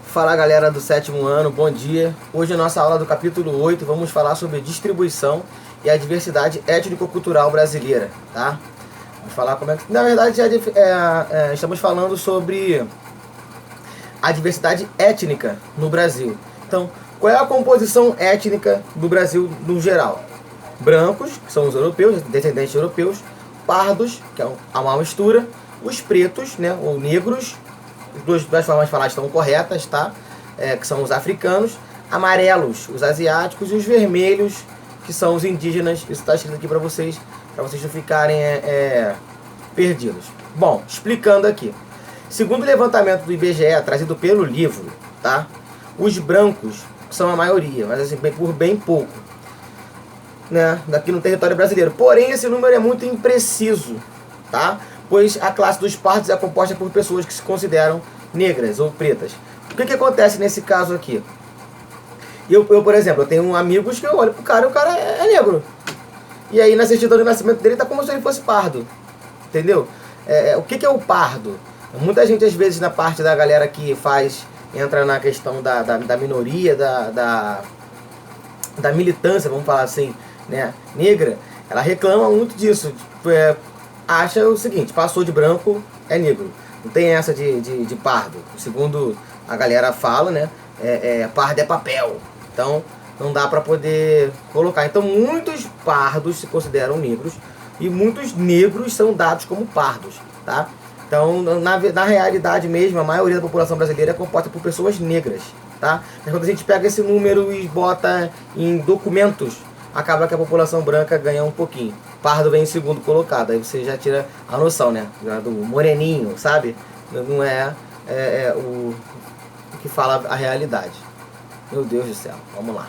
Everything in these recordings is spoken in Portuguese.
Fala galera do sétimo ano, bom dia. Hoje na nossa aula do capítulo 8 vamos falar sobre distribuição e a diversidade étnico-cultural brasileira, tá? Vamos falar como é que... Na verdade estamos falando sobre a diversidade étnica no Brasil. Então, qual é a composição étnica do Brasil no geral? Brancos, que são os europeus, descendentes europeus, pardos, que é uma mistura, os pretos, né, ou negros, as duas formas de falar estão corretas, tá? Que são os africanos, amarelos, os asiáticos, e os vermelhos, que são os indígenas. Isso está escrito aqui para vocês não ficarem perdidos. Bom, explicando aqui. Segundo o levantamento do IBGE, trazido pelo livro, tá? Os brancos são a maioria, mas assim, por bem pouco, né? Daqui no território brasileiro. Porém, esse número é muito impreciso, tá? Pois a classe dos pardos é composta por pessoas que se consideram negras ou pretas. O que acontece nesse caso aqui? Eu, por exemplo, eu tenho amigos que eu olho pro cara e o cara é negro. E aí na certidão de nascimento dele tá como se ele fosse pardo. Entendeu? O que é o pardo? Muita gente às vezes na parte da galera que entra na questão da minoria, da militância, vamos falar assim, né, negra, ela reclama muito disso. Acha o seguinte: passou de branco, é negro. Não tem essa de pardo. Segundo a galera fala, né? Pardo é papel. Então não dá pra poder colocar. Então muitos pardos se consideram negros e muitos negros são dados como pardos, tá? Então na realidade mesmo, a maioria da população brasileira é composta por pessoas negras, tá? Mas quando a gente pega esse número e bota em documentos, acaba que a população branca ganha um pouquinho. Pardo vem em segundo colocado, aí você já tira a noção, né? Do moreninho, sabe? Não o que fala a realidade. Meu Deus do céu, vamos lá.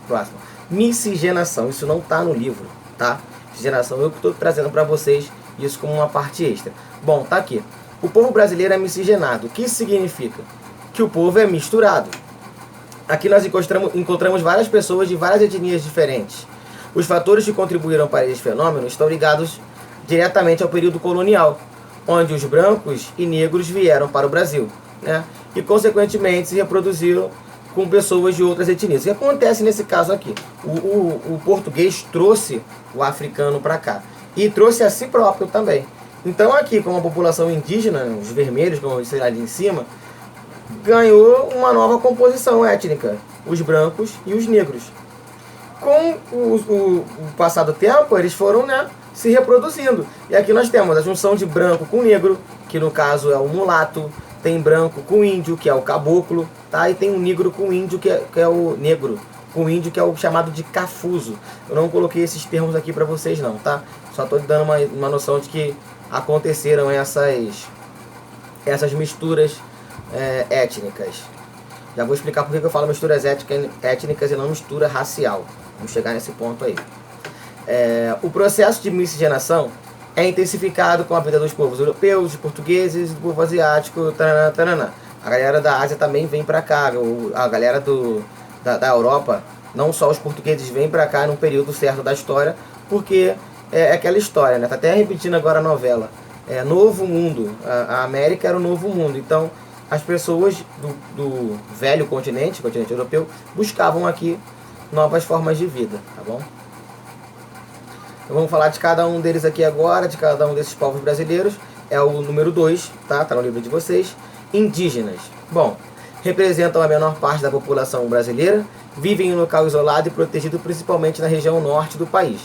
Próximo. Miscigenação, isso não tá no livro, tá? Miscigenação, eu que estou trazendo para vocês isso como uma parte extra. Bom, tá aqui. O povo brasileiro é miscigenado. O que isso significa? Que o povo é misturado. Aqui nós encontramos várias pessoas de várias etnias diferentes. Os fatores que contribuíram para esse fenômeno estão ligados diretamente ao período colonial, onde os brancos e negros vieram para o Brasil, né? E consequentemente se reproduziram com pessoas de outras etnias. O que acontece nesse caso aqui? O português trouxe o africano para cá e trouxe a si próprio também. Então aqui, como a população indígena, os vermelhos, como eu disse ali em cima, ganhou uma nova composição étnica, os brancos e os negros. Com o passar do tempo, eles foram, né, se reproduzindo. E aqui nós temos a junção de branco com negro, que no caso é o mulato, tem branco com índio, que é o caboclo, tá? E tem um negro com índio, que é o negro, com índio, que é o chamado de cafuso. Eu não coloquei esses termos aqui para vocês não, tá? Só estou dando uma noção de que aconteceram essas misturas étnicas. Já vou explicar por que eu falo misturas étnicas e não mistura racial. Vamos chegar nesse ponto aí. O processo de miscigenação é intensificado com a vida dos povos europeus, dos portugueses, do povo asiático, taranã. A galera da Ásia também vem pra cá. A galera da Europa, não só os portugueses vêm pra cá num período certo da história, porque é aquela história, né? Tá até repetindo agora a novela. Novo mundo. A América era o novo mundo. Então as pessoas do velho continente europeu, buscavam aqui novas formas de vida, tá bom? Então vamos falar de cada um deles aqui agora, de cada um desses povos brasileiros. É o número 2, tá? Tá no livro de vocês. Indígenas. Bom, representam a menor parte da população brasileira, vivem em um local isolado e protegido principalmente na região norte do país.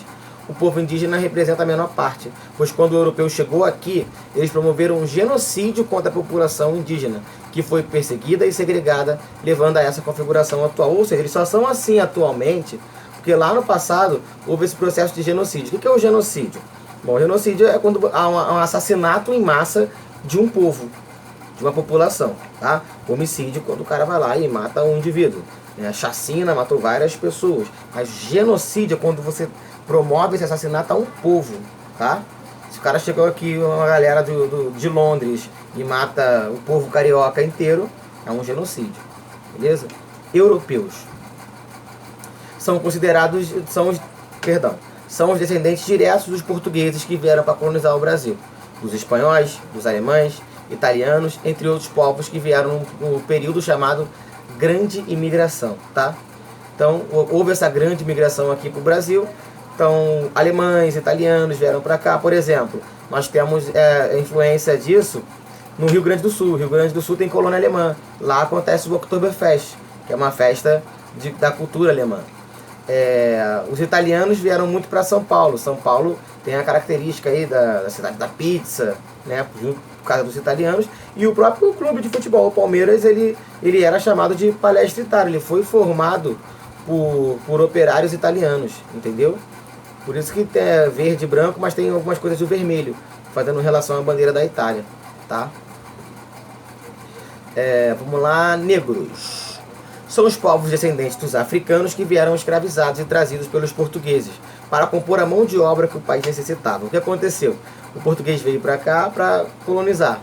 O povo indígena representa a menor parte, pois quando o europeu chegou aqui, eles promoveram um genocídio contra a população indígena, que foi perseguida e segregada, levando a essa configuração atual. Ou seja, eles só são assim atualmente, porque lá no passado houve esse processo de genocídio. O que é o genocídio? Bom, o genocídio é quando há um assassinato em massa de um povo, de uma população, tá? Homicídio, quando o cara vai lá e mata um indivíduo. Chacina, matou várias pessoas. Mas genocídio é quando você promove esse assassinato a um povo, tá? Se o cara chegou aqui, uma galera de Londres, e mata o povo carioca inteiro, é um genocídio, beleza? Europeus são considerados, são os descendentes diretos dos portugueses que vieram para colonizar o Brasil, dos espanhóis, dos alemães italianos, entre outros povos que vieram no período chamado Grande Imigração, tá? Então, houve essa grande imigração aqui para o Brasil. Então, alemães, italianos vieram para cá. Por exemplo, nós temos influência disso no Rio Grande do Sul. O Rio Grande do Sul tem colônia alemã. Lá acontece o Oktoberfest, que é uma festa da cultura alemã. Os italianos vieram muito para São Paulo. São Paulo tem a característica aí da cidade da pizza, né, por causa dos italianos. E o próprio clube de futebol, o Palmeiras, ele era chamado de Palestra Itália. Ele foi formado por operários italianos, entendeu? Por isso que é verde e branco, mas tem algumas coisas de vermelho, fazendo relação à bandeira da Itália, tá? Vamos lá, negros. São os povos descendentes dos africanos que vieram escravizados e trazidos pelos portugueses para compor a mão de obra que o país necessitava. O que aconteceu? O português veio para cá para colonizar.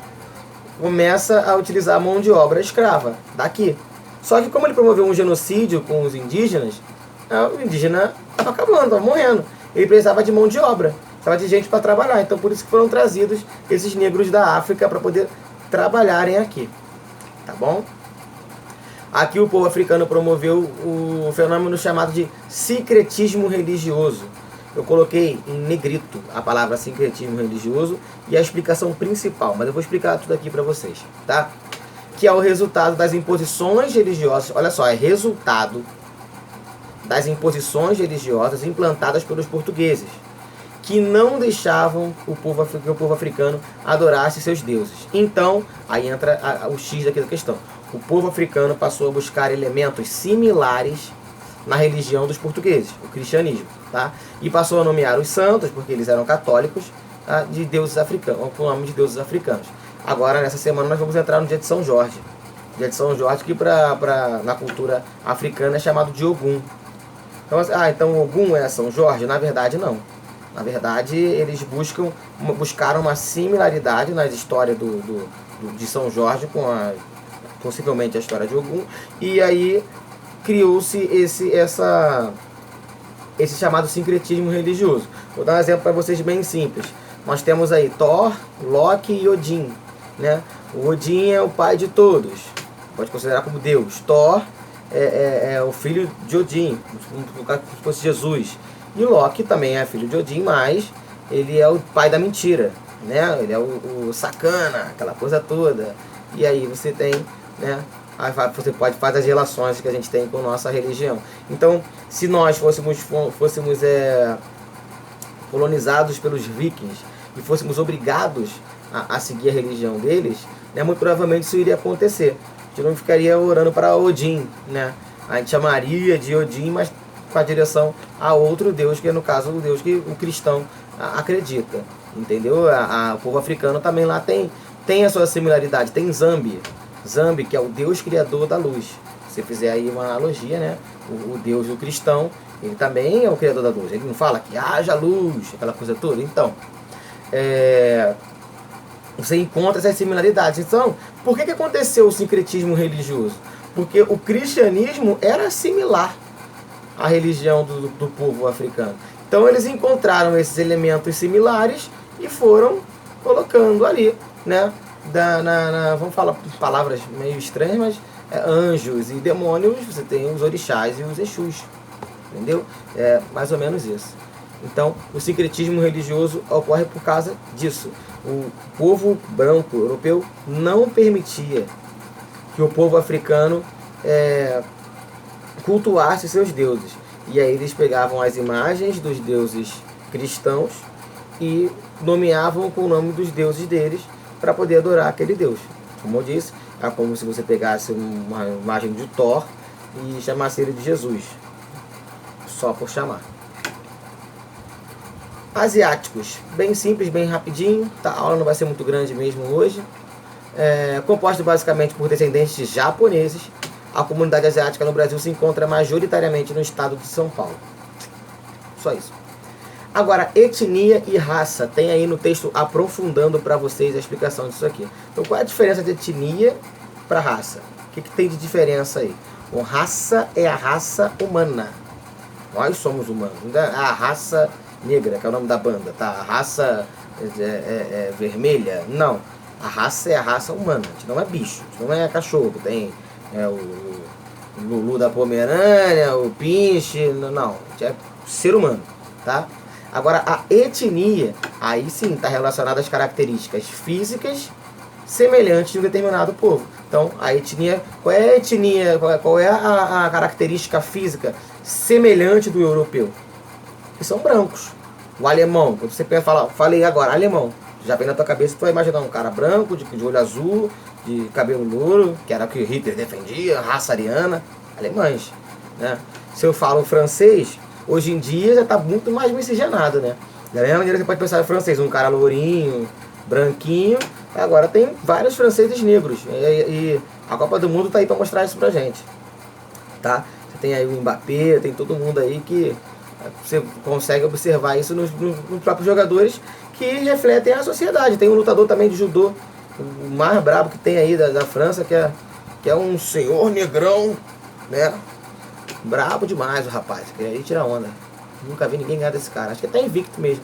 Começa a utilizar a mão de obra escrava daqui. Só que como ele promoveu um genocídio com os indígenas, o indígena estava acabando, estava morrendo. Ele precisava de mão de obra, precisava de gente para trabalhar. Então por isso que foram trazidos esses negros da África para poder trabalharem aqui. Tá bom? Aqui o povo africano promoveu o fenômeno chamado de sincretismo religioso. Eu coloquei em negrito a palavra sincretismo religioso e a explicação principal, mas eu vou explicar tudo aqui para vocês, tá? Que é o resultado das imposições religiosas, olha só, é resultado das imposições religiosas implantadas pelos portugueses, que não deixavam que o povo africano adorasse seus deuses. Então, aí entra o X daqui da questão. O povo africano passou a buscar elementos similares na religião dos portugueses, o cristianismo, tá? E passou a nomear os santos, porque eles eram católicos, tá? De deuses africanos, com o nome de deuses africanos. Agora, nessa semana, nós vamos entrar no dia de São Jorge. Dia de São Jorge, que na cultura africana é chamado de Ogum. Então, então Ogum é São Jorge? Na verdade, não. Na verdade, eles buscaram uma similaridade na história de São Jorge com possivelmente a história de Ogum, e aí criou-se esse chamado sincretismo religioso. Vou dar um exemplo para vocês bem simples. Nós temos aí Thor, Loki e Odin, né? O Odin é o pai de todos, pode considerar como Deus. Thor é o filho de Odin, como se fosse Jesus. E Loki também é filho de Odin, mas ele é o pai da mentira, né? Ele é o sacana, aquela coisa toda. E aí você tem, né? Aí você pode fazer as relações que a gente tem com a nossa religião. Então, se nós fôssemos colonizados pelos vikings e fôssemos obrigados a seguir a religião deles, né, muito provavelmente isso iria acontecer. A gente não ficaria orando para Odin, né? A gente chamaria de Odin, mas com a direção a outro Deus, que é no caso o Deus que o cristão acredita. Entendeu? O povo africano também lá tem a sua similaridade. Tem Zambi, que é o Deus criador da luz. Se você fizer aí uma analogia, né? O Deus do cristão, ele também é o criador da luz. Ele não fala que haja luz, aquela coisa toda. Então, você encontra essas similaridades. Então, por que aconteceu o sincretismo religioso? Porque o cristianismo era similar à religião do povo africano. Então, eles encontraram esses elementos similares e foram colocando ali, né? Vamos falar palavras meio estranhas, mas anjos e demônios, você tem os orixás e os exus, entendeu? É mais ou menos isso. Então, o sincretismo religioso ocorre por causa disso. O povo branco europeu não permitia que o povo africano cultuasse seus deuses. E aí eles pegavam as imagens dos deuses cristãos e nomeavam com o nome dos deuses deles para poder adorar aquele Deus. Como eu disse, é como se você pegasse uma imagem de Thor e chamasse ele de Jesus. Só por chamar. Asiáticos. Bem simples, bem rapidinho. Tá? A aula não vai ser muito grande mesmo hoje. Composto basicamente por descendentes de japoneses. A comunidade asiática no Brasil se encontra majoritariamente no estado de São Paulo. Só isso. Agora, etnia e raça. Tem aí no texto aprofundando para vocês a explicação disso aqui. Então, qual é a diferença de etnia para raça? O que tem de diferença aí? Bom, raça é a raça humana. Nós somos humanos. A raça negra, que é o nome da banda, tá? A raça vermelha. Não. A raça é a raça humana, a gente não é bicho, a gente não é cachorro, tem o Lulu da Pomerânia, o Pinche, não, a gente é ser humano, tá? Agora, a etnia, aí sim está relacionada às características físicas semelhantes de um determinado povo. Então, a etnia, qual é a etnia, qual é a característica física semelhante do europeu? Que são brancos. O alemão, quando você pensa, falei agora, alemão, já vem na tua cabeça, tu vai imaginar um cara branco, de olho azul, de cabelo louro, que era o que Hitler defendia, raça ariana, alemães, né? Se eu falo francês, hoje em dia já está muito mais miscigenado, né? Da mesma maneira que você pode pensar em francês, um cara lourinho, branquinho, agora tem vários franceses negros, e a Copa do Mundo está aí para mostrar isso pra gente, tá? Você tem aí o Mbappé, tem todo mundo aí que você consegue observar isso nos próprios jogadores que refletem a sociedade. Tem um lutador também de judô, o mais brabo que tem aí da França, que é um senhor negrão, né? Brabo demais o rapaz, que aí tira onda. Nunca vi ninguém ganhar desse cara, acho que até invicto mesmo.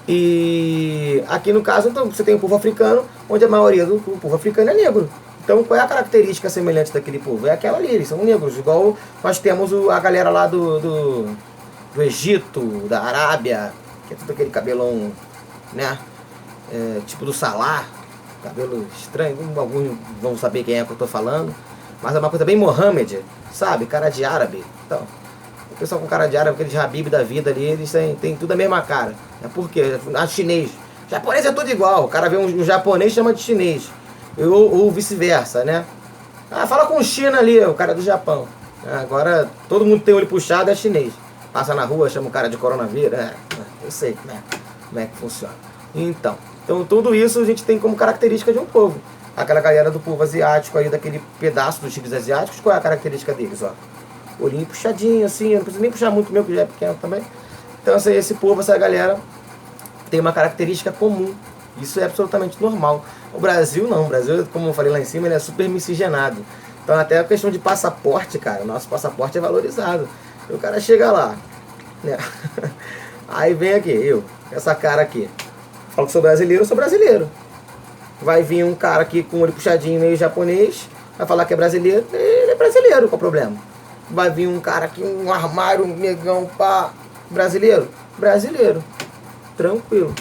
E aqui no caso, então, você tem o povo africano, onde a maioria do povo africano é negro. Então, qual é a característica semelhante daquele povo? É aquela ali, eles são negros, igual nós temos a galera lá do Egito, da Arábia, que é tudo aquele cabelão, né? Tipo do Salah, cabelo estranho, alguns vão saber quem é que eu tô falando, mas é uma coisa bem Mohammed, sabe? Cara de árabe. Então, o pessoal com cara de árabe, aqueles Habib da vida ali, eles têm tudo a mesma cara. Por quê? Chinês. Japonês é tudo igual, o cara vê um japonês e chama de chinês. Ou vice-versa, né? Fala com o China ali, o cara do Japão. Agora, todo mundo tem olho puxado, é chinês. Passa na rua, chama o cara de coronavírus. Eu sei como é que funciona. Então, tudo isso a gente tem como característica de um povo. Aquela galera do povo asiático aí, daquele pedaço dos tigres asiáticos, qual é a característica deles? Ó? Olhinho puxadinho, assim, eu não preciso nem puxar muito, meu que já é pequeno também. Então esse povo, essa galera, tem uma característica comum. Isso é absolutamente normal. O Brasil não, o Brasil, como eu falei lá em cima, ele é super miscigenado. Então até a questão de passaporte, cara, o nosso passaporte é valorizado. E o cara chega lá, né? Aí vem aqui, essa cara aqui. Falo que sou brasileiro, eu sou brasileiro. Vai vir um cara aqui com o olho puxadinho, meio japonês, vai falar que é brasileiro, ele é brasileiro, qual o problema? Vai vir um cara aqui, um armário, um negão, pá, brasileiro? Brasileiro, tranquilo.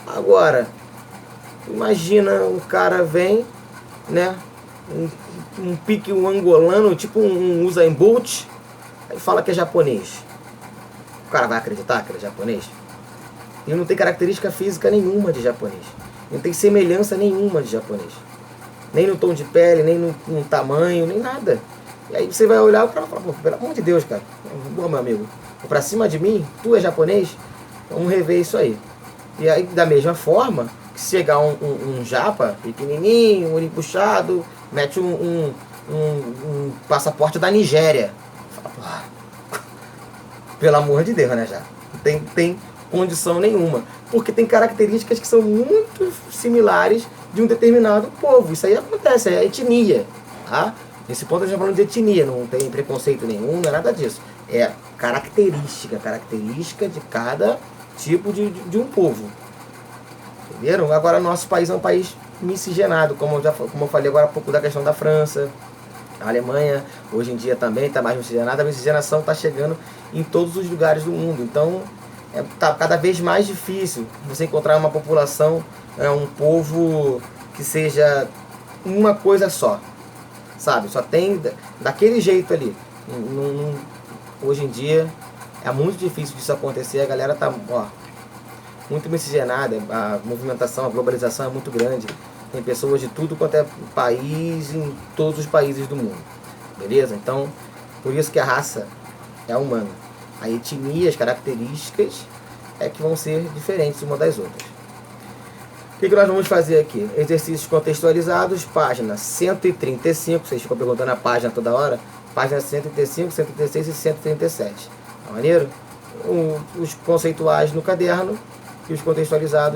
Agora, imagina um cara vem, né, um pique um angolano, tipo um Usain Bolt, aí fala que é japonês. O cara vai acreditar que ele é japonês? Ele não tem característica física nenhuma de japonês. Não tem semelhança nenhuma de japonês. Nem no tom de pele, nem no tamanho, nem nada. E aí você vai olhar e o cara fala, pô, pelo amor de Deus, cara. Bom, meu amigo, pra cima de mim, tu é japonês? Vamos rever isso aí. E aí, da mesma forma, que se chegar um japa, pequenininho, olho puxado, mete um passaporte da Nigéria. Fala, pô, pelo amor de Deus, né, já? Não tem condição nenhuma. Porque tem características que são muito similares de um determinado povo. Isso aí acontece, é etnia, tá? Nesse ponto a gente está falando de etnia, não tem preconceito nenhum, não é nada disso. É característica de cada tipo de um povo. Entenderam? Agora nosso país é um país miscigenado, como eu falei agora há pouco da questão da França. A Alemanha hoje em dia também está mais miscigenada. A miscigenação está chegando em todos os lugares do mundo. Então está cada vez mais difícil você encontrar uma população, um povo que seja uma coisa só, sabe? Só tem daquele jeito ali. Hoje em dia é muito difícil disso acontecer. A galera está muito miscigenada, a movimentação, a globalização é muito grande. Tem pessoas de tudo quanto é país, em todos os países do mundo, beleza? Então, por isso que a raça é humana. A etnia, as características é que vão ser diferentes uma das outras. O que nós vamos fazer aqui? Exercícios contextualizados, página 135, vocês ficam perguntando a página toda hora, página 135, 136 e 137. Tá maneiro? Os conceituais no caderno e os contextualizados